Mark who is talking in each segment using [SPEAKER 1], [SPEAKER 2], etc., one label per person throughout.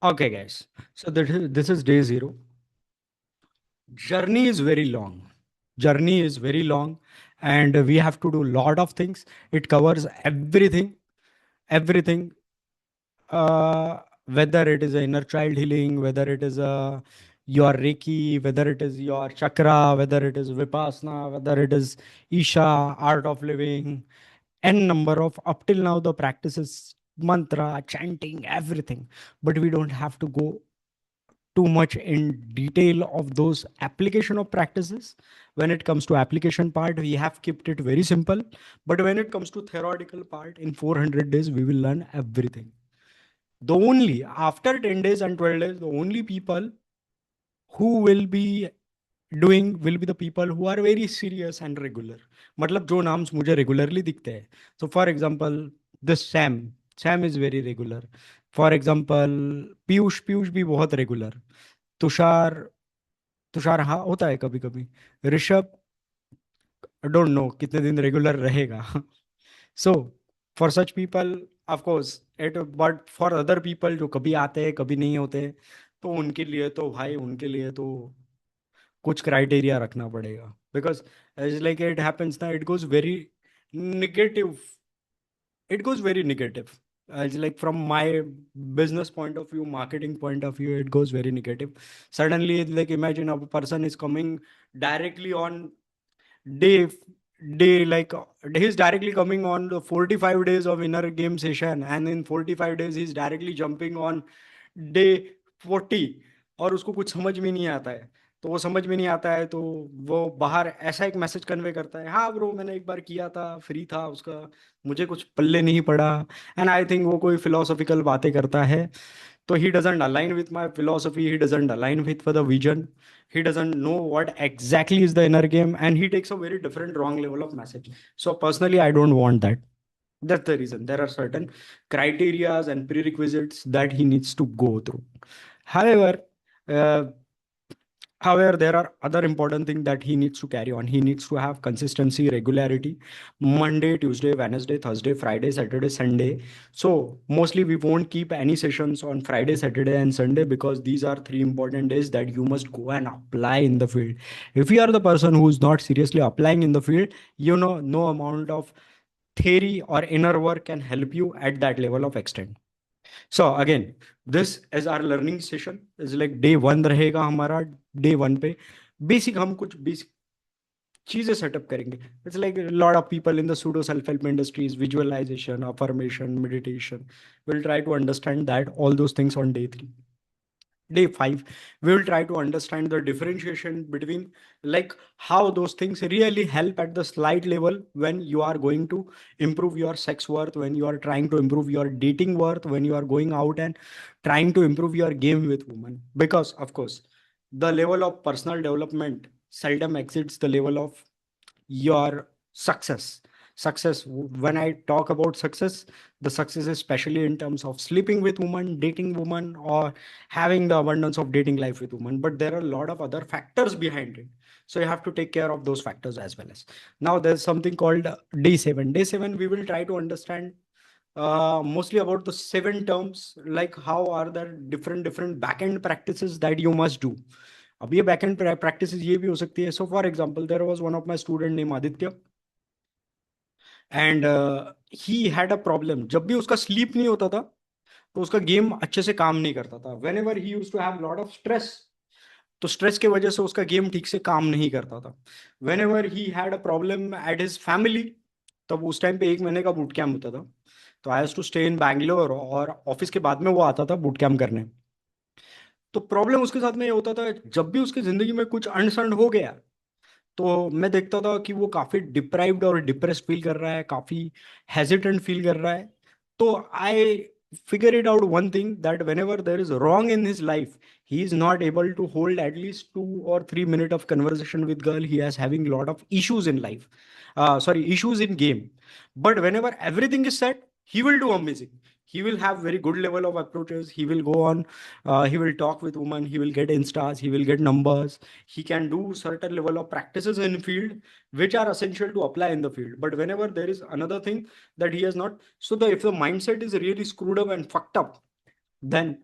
[SPEAKER 1] Okay, guys. So this is day zero. Journey is very long. Journey is very long, and we have to do a lot of things. It covers everything, everything. Whether it is a inner child healing, whether it is a your Reiki, whether it is your chakra, whether it is Vipassana, whether it is Isha, art of living, n number of up till now the practices, mantra, chanting, everything. But we don't have to go too much in detail of those application of practices. When it comes to application part, we have kept it very simple. But when it comes to theoretical part, in 400 days we will learn everything. The only after 10 days and 12 days, the only people who will be doing will be the people who are very serious and regular. मतलब जो नाम्स मुझे regularly दिखते हैं. So for example, this Sam is very regular. For example, Piyush भी बहुत regular. Tushar Tushar हाँ होता है कभी कभी. ऋषभ डोंट नो कितने दिन रेगुलर रहेगा. So for such people of course it, but for other people जो कभी आते हैं कभी नहीं होते, तो उनके लिए तो भाई उनके लिए तो कुछ क्राइटेरिया रखना पड़ेगा. Because is like it happens ना, it goes very negative. It goes very negative. It's like from my business point of view, marketing point of view, it goes very negative. Suddenly, it's like imagine a person is coming directly on day day like he's directly coming on the 45 days of inner game session, and in 45 days he's directly jumping on day 40, और उसको कुछ समझ में नहीं आता है. तो वो समझ में नहीं आता है तो वो बाहर ऐसा एक मैसेज कन्वे करता है, हाँ ब्रो मैंने एक बार किया था, फ्री था उसका, मुझे कुछ पल्ले नहीं पड़ा. एंड आई थिंक वो कोई फिलोसॉफिकल बातें करता है. तो he doesn't align with my philosophy, he doesn't align with the vision, he doesn't know what exactly is the inner game, and he takes a very different wrong level of message. So personally I don't want that. That's the reason there are certain criterias and prerequisites that he needs to go through. However, uh, however, there are other important things that he needs to carry on. He needs to have consistency, regularity, Monday, Tuesday, Wednesday, Thursday, Friday, Saturday, Sunday. So mostly we won't keep any sessions on Friday, Saturday, and Sunday, because these are three important days that you must go and apply in the field. If you are the person who is not seriously applying in the field, you know, no amount of theory or inner work can help you at that level of extent. So again, this is our learning session. Is like day one रहेगा हमारा. Day one पे basic हम कुछ basic चीजें setup करेंगे. It's like a lot of people in the pseudo self-help industries, visualization, affirmation, meditation. We'll try to understand that all those things on day three. Day 5 we will try to understand the differentiation between like how those things really help at the slight level when you are going to improve your sex worth, when you are trying to improve your dating worth, when you are going out and trying to improve your game with women. Because of course the level of personal development seldom exceeds the level of your success. When I talk about success, the success is especially in terms of sleeping with women, dating women, or having the abundance of dating life with women. But there are a lot of other factors behind it, so you have to take care of those factors as well. As now there's something called day 7. We will try to understand mostly about the 7 terms, like how are there different back-end practices that you must do. अब ये back and practice ये भी हो सकती है. So for example there was one of my student name Aditya, and he had a problem. जब भी उसका स्लीप नहीं होता था तो उसका गेम अच्छे से काम नहीं करता था. Whenever he use to have lot of stress, तो स्ट्रेस की वजह से उसका गेम ठीक से काम नहीं करता था. Whenever he had a problem at his family, तब उस टाइम पे 1 महीने का बूट कैम्प होता था. तो I has to stay in Bangalore, और ऑफिस के बाद में वो आता था बूट कैम्प करने. तो प्रॉब्लम उसके साथ में ये होता था, जब भी उसकी जिंदगी में कुछ अनसर्ड हो गया तो मैं देखता था कि वो काफी डिप्राइव्ड और डिप्रेस्ड फील कर रहा है, काफी हेजिटेंट फील कर रहा है. तो आई figure it out one thing, that whenever there is wrong in his life, he is not able to hold at least 2 or 3 minutes of conversation with girl. He is having lot of issues in life, sorry, issues in game. But whenever everything is set, he will do amazing. He will have very good level of approaches. He will go on, he will talk with women, he will get instas, he will get numbers. He can do certain level of practices in field which are essential to apply in the field. But whenever there is another thing that he has not, so the if the mindset is really screwed up and fucked up, then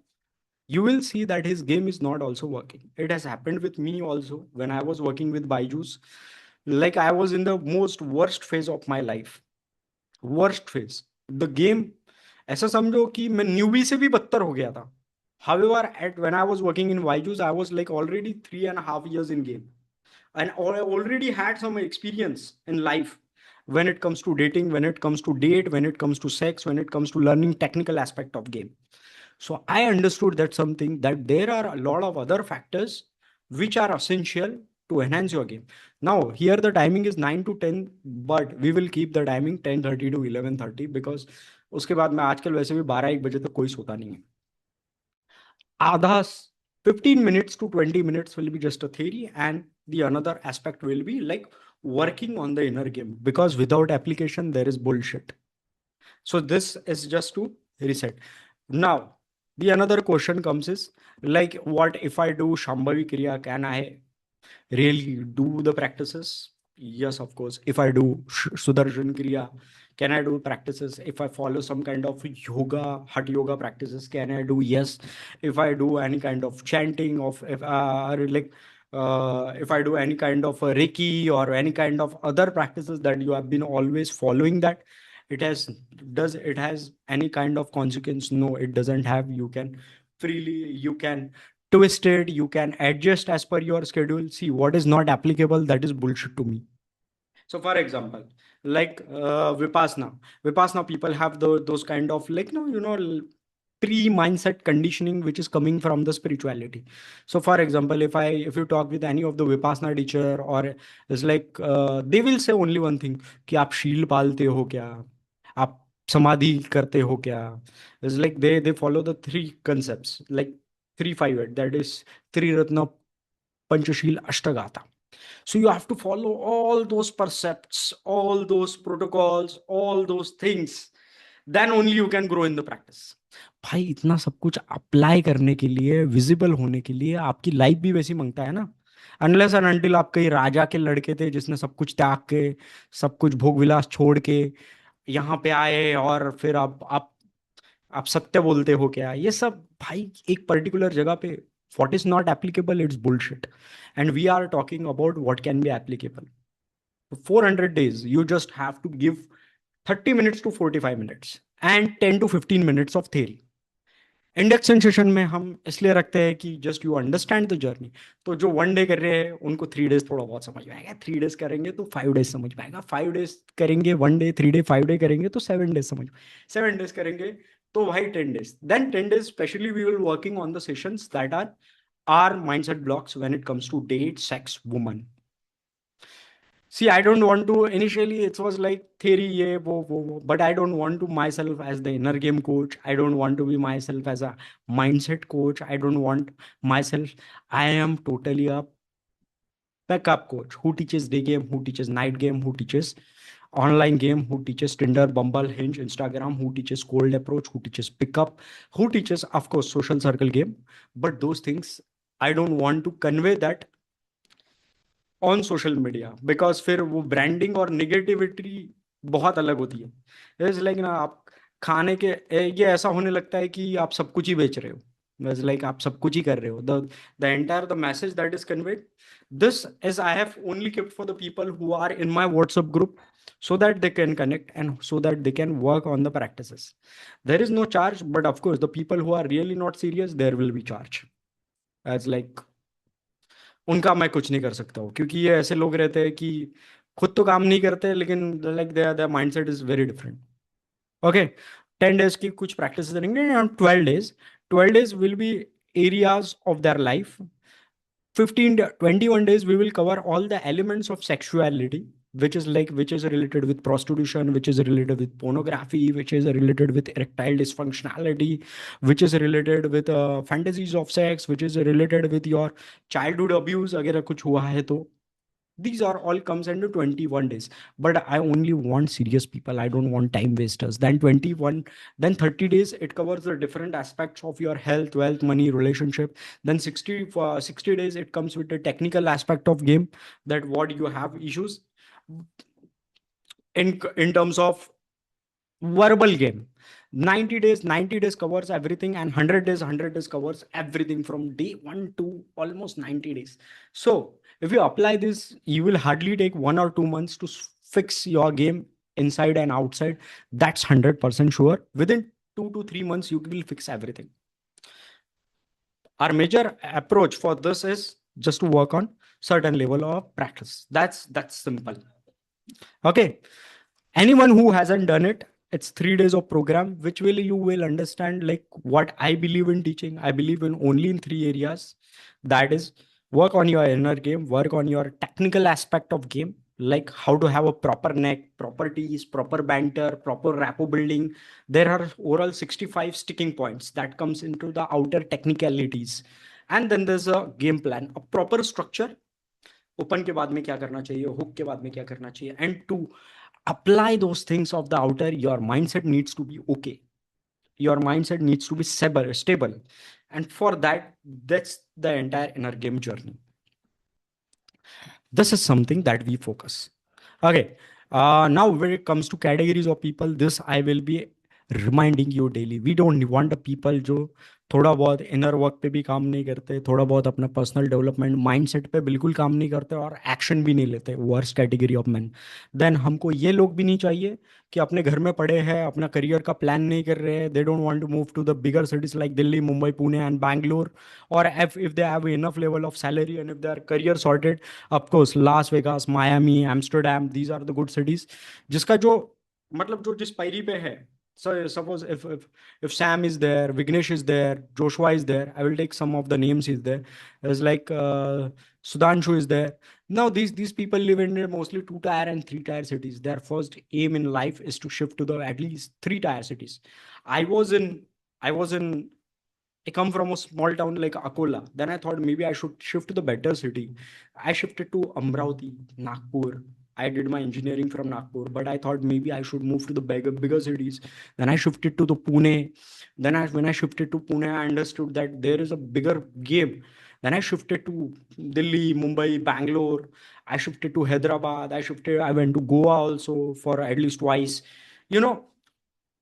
[SPEAKER 1] you will see that his game is not also working. It has happened with me also when I was working with Byju's. Like I was in the most worst phase of my life. Worst phase. The game, ऐसा समझो कि मैं newbie से भी बदतर हो गया था. However, at when I was working in Byju's, I was like already 3.5 years in game, and I already had some experience in life when it comes to dating, when it comes to date, when it comes to sex, when it comes to learning technical aspect of game. So I understood that something that there are a lot of other factors which are essential to enhance your game. Now here the timing is 9 to 10, but we will keep the timing 10:30 to 11:30 because उसके बाद मैं आजकल वैसे भी 12-1 बजे तक कोई सोता नहीं है. आधा 15 minutes to 20 minutes will be just a theory, and the another aspect will be like working on the inner game, because without application there is bullshit. So this is just to reset. Now, the another question comes is like, what if I do Shambhavi Kriya? Can I really do the practices? Yes, of course. If I do Sudarshan Kriya, can I do practices? If I follow some kind of yoga, Hatha yoga practices, can I do? Yes. If I do any kind of chanting of, if I do any kind of Reiki or any kind of other practices that you have been always following, that it has, does it has any kind of consequence? No, it doesn't have. You can freely, you can twist it, you can adjust as per your schedule. See, what is not applicable, that is bullshit to me. So for example, like Vipassana people have those kind of like, no, pre-mindset conditioning which is coming from the spirituality. So for example, if you talk with any of the Vipassana teacher, or it's like they will say only one thing, कि आप शील पालते हो क्या, आप समाधि करते हो क्या. It's like they follow the three concepts, like 358, that is Triratna Panchashil Ashtagata. So you have to follow all those precepts, all those protocols, all those things. Then only you can grow in the practice. भाई इतना सब कुछ apply करने के लिए, visible होने के लिए आपकी लाइफ भी वैसी मांगता है ना. अनलेस एंड अनटिल आप कहीं राजा के लड़के थे जिसने सब कुछ त्याग के, सब कुछ भोग विलास छोड़ के यहाँ पे आए, और फिर आप सत्य बोलते हो क्या, ये सब भाई एक पर्टिकुलर जगह पे. What is not applicable, it's bullshit. And we are talking about what can be applicable. 400 days, you just have to give 30 minutes to 45 minutes and 10 to 15 minutes of theory. Induction session में हम इसलिए रखते हैं कि just you understand the journey. तो जो 1 day कर रहे हैं उनको 3 days थोड़ा बहुत समझ में आएगा, 3 days करेंगे तो 5 days समझ में आएगा, 5 days करेंगे 1 day, 3 day 5 day करेंगे तो 7 days समझ में, 7 days करेंगे तो भाई 10 days. Then 10 days specially we will working on the sessions that are our mindset blocks when it comes to date, sex, woman. See, I don't want to, initially it was like theory, yeah, wo, but I don't want to myself as the inner game coach. I don't want to be myself as a mindset coach. I don't want myself. I am totally a backup coach who teaches day game, who teaches night game, who teaches online game, who teaches Tinder, Bumble, Hinge, Instagram, who teaches cold approach, who teaches pickup, who teaches, of course, social circle game. But those things, I don't want to convey that on social media, because फिर वो branding और negativity बहुत अलग होती है. It's like ना, आप खाने के ये ऐसा होने लगता है कि आप सब कुछ ही बेच रहे हो. इट्स लाइक आप सब कुछ ही कर रहे हो. The entire the message that is conveyed, this is I have only kept for the people who are in my WhatsApp group, so that they can connect and so that they can work on the practices. There is no charge, but of course the people who are really not serious, there will be charge. As like, उनका मैं कुछ नहीं कर सकता हूँ, क्योंकि ये ऐसे लोग रहते हैं कि खुद तो काम नहीं करते, लेकिन like there mindset is very different. Okay, 10 days की कुछ प्रैक्टिस करेंगे, and 12 days, 12 days will be areas of their life. 21 days we will cover all the elements of sexuality, which is related with prostitution, which is related with pornography, which is related with erectile dysfunctionality, which is related with fantasies of sex, which is related with your childhood abuse अगर कुछ हुआ है तो. These are all comes into 21 days. But I only want serious people, I don't want time wasters. Then 30 days it covers the different aspects of your health, wealth, money, relationship. Then 60 days it comes with the technical aspect of game, that what you have issues in terms of verbal game. 90 days covers everything, and 100 days covers everything from day 1 to almost 90 days. So if you apply this, you will hardly take 1 or 2 months to fix your game inside and outside. That's 100% sure. Within 2 to 3 months, you will fix everything. Our major approach for this is just to work on certain level of practice. That's simple. Okay. Anyone who hasn't done it, it's 3 days of program, which will you will understand like what I believe in teaching. I believe in only in 3 areas. That is, work on your inner game, work on your technical aspect of game, like how to have a proper neck, proper tees, proper banter, proper rapport building. There are overall 65 sticking points that comes into the outer technicalities. And then there's a game plan, a proper structure. Open के बाद में क्या करना चाहिए, hook के बाद में क्या करना चाहिए, and to apply those things of the outer, your mindset needs to be okay, your mindset needs to be stable, and for that, that's the entire inner game journey. This is something that we focus. Okay. Now when it comes to categories of people, this I will be reminding you daily. We don't want the people जो थोड़ा बहुत inner work पे भी काम नहीं करते, थोड़ा बहुत अपना पर्सनल डेवलपमेंट माइंडसेट पे बिल्कुल काम नहीं करते और एक्शन भी नहीं लेते, worst category of man. Then हमको ये लोग भी नहीं चाहिए कि अपने घर में पड़े हैं, अपना करियर का प्लान नहीं कर रहे हैं. They don't want to move to the bigger cities like Delhi, Mumbai, Pune and Bangalore. और if they have enough level of salary and if their career sorted, of course Las Vegas, Miami, Amsterdam, these are the good cities. जिसका जो मतलब जो जिस पायरी पे है. So suppose if Sam is there, Vignesh is there, Joshua is there, I will take some of the names is there. There's like Sudhanshu is there. Now these people live in mostly 2 tier and 3 tier cities. Their first aim in life is to shift to the at least 3 tier cities. I was in I come from a small town like Akola. Then I thought maybe I should shift to the better city. I shifted to Amravati, Nagpur. I did my engineering from Nagpur, but I thought maybe I should move to the bigger cities. Then I shifted to the Pune. When I shifted to Pune, I understood that there is a bigger game. Then I shifted to Delhi, Mumbai, Bangalore. I shifted to Hyderabad. I went to Goa also for at least twice. You know,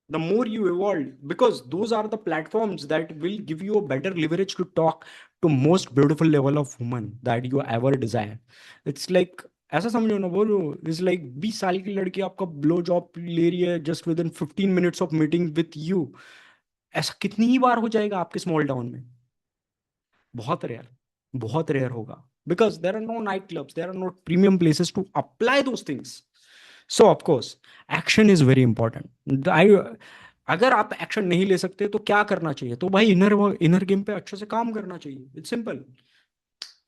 [SPEAKER 1] the more you evolve, because those are the platforms that will give you a better leverage to talk to most beautiful level of woman that you ever desire. It's like ऐसा समझो ना, बोलो is like 20 साल की लड़की आपका blow job ले रही है just with in 15 minutes of meeting with you. ऐसा कितनी ही बार हो जाएगा आपके स्मॉल टाउन में? बहुत रेयर होगा, because there are no night clubs, there are no premium places to apply those things. So of course action is very important. अगर आप एक्शन नहीं ले सकते तो क्या करना चाहिए? तो भाई इनर गेम पे अच्छे से काम करना चाहिए. It's simple.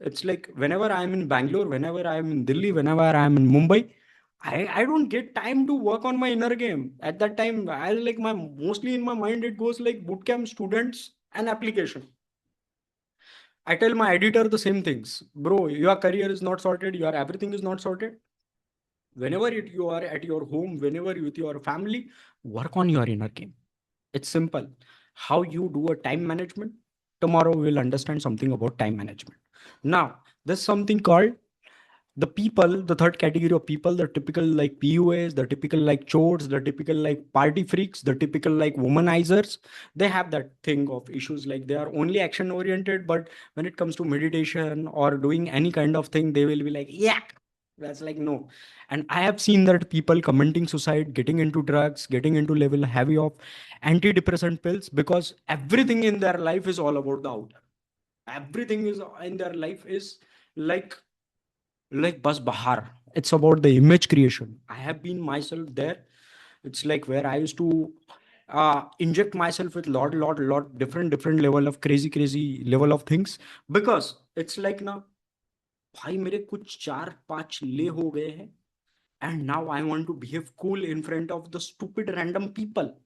[SPEAKER 1] It's like whenever I'm in Bangalore, whenever I'm in Delhi, whenever I'm in Mumbai, I don't get time to work on my inner game. At that time, I like my mostly in my mind it goes like bootcamp students and application. I tell my editor the same things. Bro, your career is not sorted, your everything is not sorted. Whenever you are at your home, whenever you with your family, work on your inner game. It's simple. How you do a time management. Tomorrow we will understand something about time management. Now, there's something called the people, the third category of people, the typical like PUAs, the typical like chores, the typical like party freaks, the typical like womanizers. They have that thing of issues like they are only action oriented, but when it comes to meditation or doing any kind of thing, they will be like, yeah, that's like no. And I have seen that people commenting suicide, getting into drugs, getting into level heavy of antidepressant pills because everything in their life is all about the outer. Everything is in their life is like bus bahar. It's about the image creation. I have been myself there. It's like where I used to inject myself with lot different level of crazy level of things because it's like ना भाई मेरे कुछ 4-5 ले हो गए हैं and now I want to behave cool in front of the stupid random people.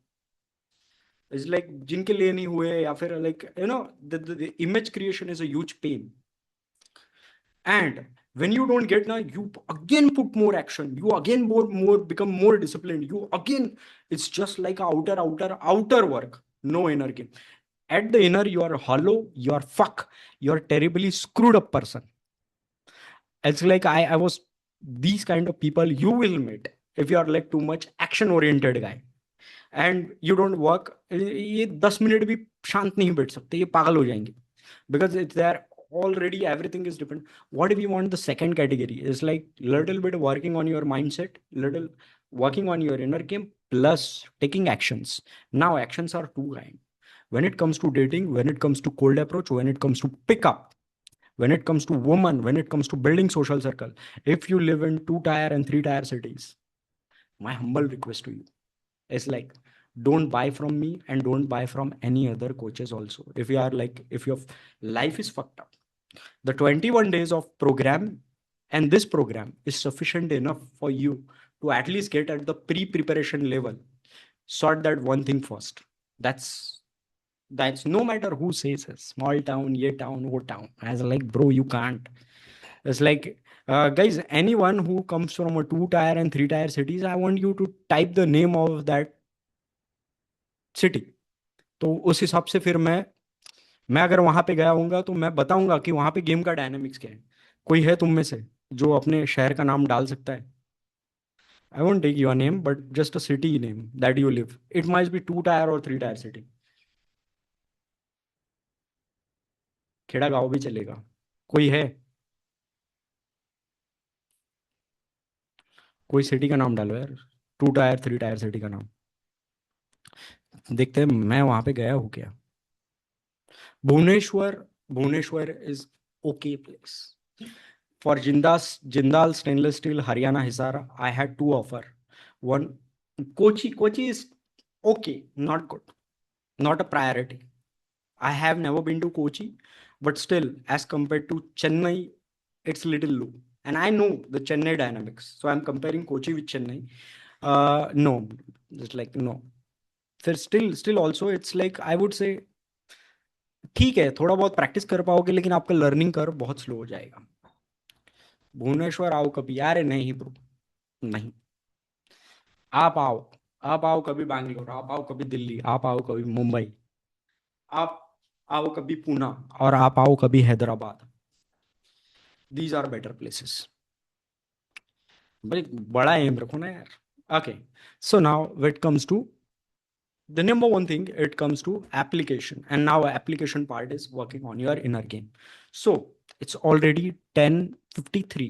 [SPEAKER 1] It's like जिनके लिए नहीं हुए या फिर like you know the image creation is a huge pain. And when you don't get now, you again put more action. You again more become more disciplined. You again, it's just like outer work. No inner game. At the inner, you are hollow, you are fuck, you are terribly screwed up person. It's like I was these kind of people you will meet if you are like too much action oriented guy. And you don't work, ये 10 minute भी शांत नहीं बैठ सकते, ये पागल हो जाएंगे, because it's there already, everything is different. What if you want the second category is like little bit working on your mindset, little working on your inner game, plus taking actions. Now actions are two kind. When it comes to dating, when it comes to cold approach, when it comes to pickup, when it comes to woman, when it comes to building social circle, if you live in 2 tier and 3 tier cities, my humble request to you is like, don't buy from me and don't buy from any other coaches also. If you are like, if your life is fucked up, the 21 days of program and this program is sufficient enough for you to at least get at the pre-preparation level. Sort that one thing first. That's no matter who says it, small town, ye town, wo town. As like, bro, you can't. It's like, guys, anyone who comes from a 2 tier and 3 tier cities, I want you to type the name of that city. तो उस हिसाब से फिर मैं अगर वहां पे गया हूँगा तो मैं बताऊंगा कि वहां पे गेम का डायनामिक्स क्या है. कोई है तुम में से जो अपने शहर का नाम डाल सकता है? I won't take your name, but just a city name that you live. It might be 2 tier और 3 tier सिटी. खेड़ा गांव भी चलेगा. कोई है? कोई सिटी का नाम डालो यार. 2 tier 3 tier सिटी का नाम. देखते हैं मैं वहां पे गया हूँ क्या. Bhubaneswar. Bhubaneswar is okay place. For Jindal Stainless Steel, Haryana Hisar, I had two offer. One, Kochi is okay, not good, not a priority. I have never been to Kochi, but still, as compared to Chennai, it's little low. And I know the Chennai dynamics, so I'm comparing Kochi with Chennai. No, it's like no. फिर still also it's like I would say ठीक है, थोड़ा बहुत practice कर पाओगे, लेकिन आपका learning curve बहुत स्लो हो जाएगा. भुवनेश्वर आओ कभी. यार नहीं ब्रो, नहीं. आप आओ. आप आओ कभी बैंगलोर, आप आओ कभी दिल्ली, आप आओ कभी मुंबई, आप आओ कभी पुणे, और आप आओ कभी Hyderabad. These are better places. भाई बड़ा एम रखो ना यार. Okay. So now when it comes to the number one thing, it comes to application, and now application part is working on your inner game. So it's already 10:53.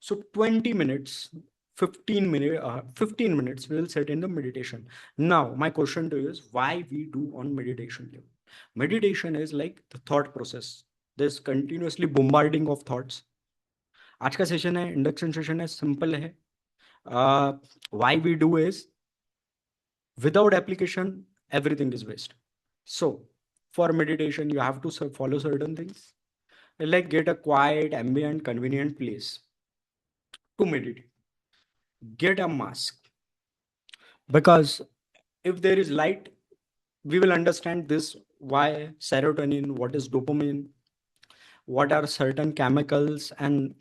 [SPEAKER 1] So 20 minutes, 15 minutes we'll set in the meditation. Now my question to you is, why we do on meditation? Meditation is like the thought process. There's continuously bombarding of thoughts. आज का session है, induction session है, simple है. Why we do is, without application everything is waste. So for meditation you have to follow certain things, like get a quiet, ambient, convenient place to meditate. Get a mask, because if there is light we will understand this, why serotonin, what is dopamine, what are certain chemicals and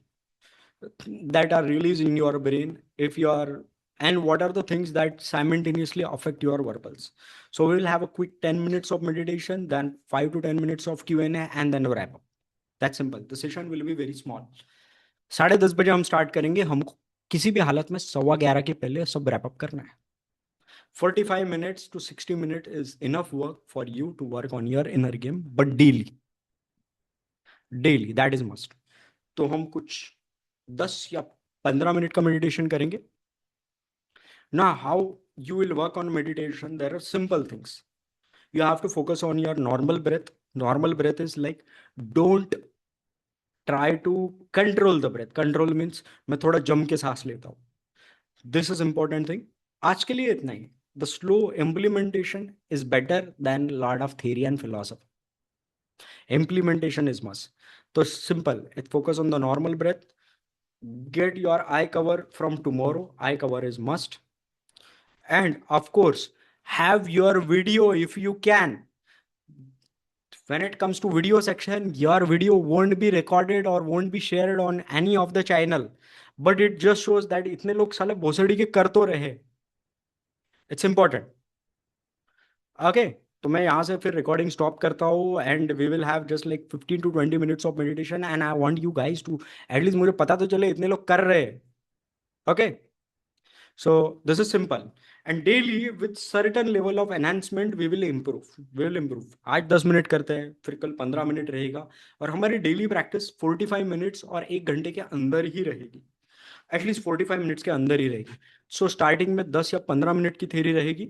[SPEAKER 1] that are released in your brain if you are, and what are the things that simultaneously affect your verbals. So we will have a quick 10 minutes of meditation, then 5 to 10 minutes of Q&A, and then a wrap up. That's simple. The session will be very small. 10:30 बजे हम start करेंगे. हमको किसी भी हालत में 11:15 के पहले सब रैप अप करना है. 45 minutes to 60 minutes is enough work for you to work on your inner game, but daily that is must. तो हम कुछ 10 या 15 मिनट का मेडिटेशन करेंगे. Now how you will work on meditation, there are simple things. You have to focus on your normal breath. Normal breath is like, don't try to control the breath. Control means मैं थोड़ा जम के सांस लेता हूँ. This is important thing. आज के लिए इतना ही. The slow implementation is better than lot of theory and philosophy. Implementation is must. So simple. It focus on the normal breath. Get your eye cover from tomorrow. Eye cover is must. And of course, have your video if you can. When it comes to video section, your video won't be recorded or won't be shared on any of the channel. But it just shows that इतने लोग साले भोसड़ी के कर तो रहे. It's important. Okay. तो मैं यहाँ से फिर रिकॉर्डिंग स्टॉप करता हूँ, and we will have just like 15 to 20 minutes of meditation, and I want you guys to at least, मुझे पता तो चले इतने लोग कर रहे हैं. Okay. So this is simple. And daily with certain level of enhancement we will improve. आज 10 मिनट करते हैं, फिर कल 15 मिनट रहेगा, और हमारी डेली प्रैक्टिस 45 मिनट्स और 1 घंटे के अंदर ही रहेगी। एटलीस्ट 45 मिनट्स के अंदर ही रहेगी। सो स्टार्टिंग में 10 या 15 मिनट की थ्योरी रहेगी,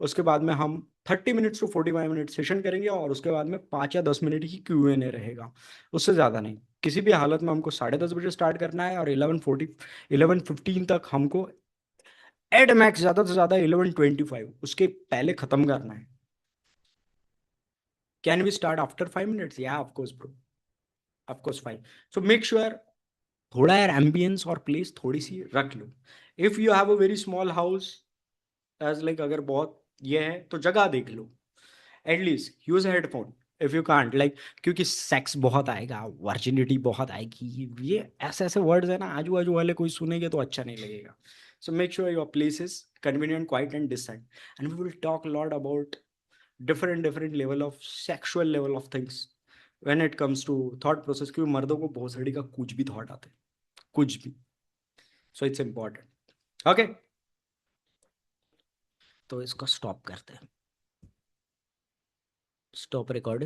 [SPEAKER 1] उसके बाद में हम 30 मिनट्स टू 45 मिनट सेशन करेंगे, और उसके बाद में 5 या 10 मिनट की Q&A रहेगा, उससे ज़्यादा नहीं। किसी भी हालत में हमको 10:30 बजे स्टार्ट करना है, और 11:15 तक हमको एड मैक्स ज़्यादा से ज़्यादा 11:25 उसके पहले ख़त्म करना है। Can we start after 5 minutes? या of course bro, of course fine. So make sure थोड़ा यार एम्बियंस और प्लेस थोड़ी सी रख लो। If you have a very small house, as like अगर बहुत ये है तो जगह देख लो। At least use headphone if you can't like, क्योंकि सेक्स बहुत आएगा, वर्जिनिटी बहुत आएगी, ये ऐसे ऐसे वर्ड्स है ना, आजू बाजू वाले कोई सुनेंगे तो अच्छा नहीं लगेगा। So make sure your place is convenient, quiet and decent, and we will talk lot about different level of sexual level of things when it comes to thought process, क्योंकि मर्दों को भोसड़ी का कुछ भी थॉट आते हैं, कुछ भी। So it's important. ओके, तो इसको स्टॉप करते हैं, स्टॉप रिकॉर्डिंग।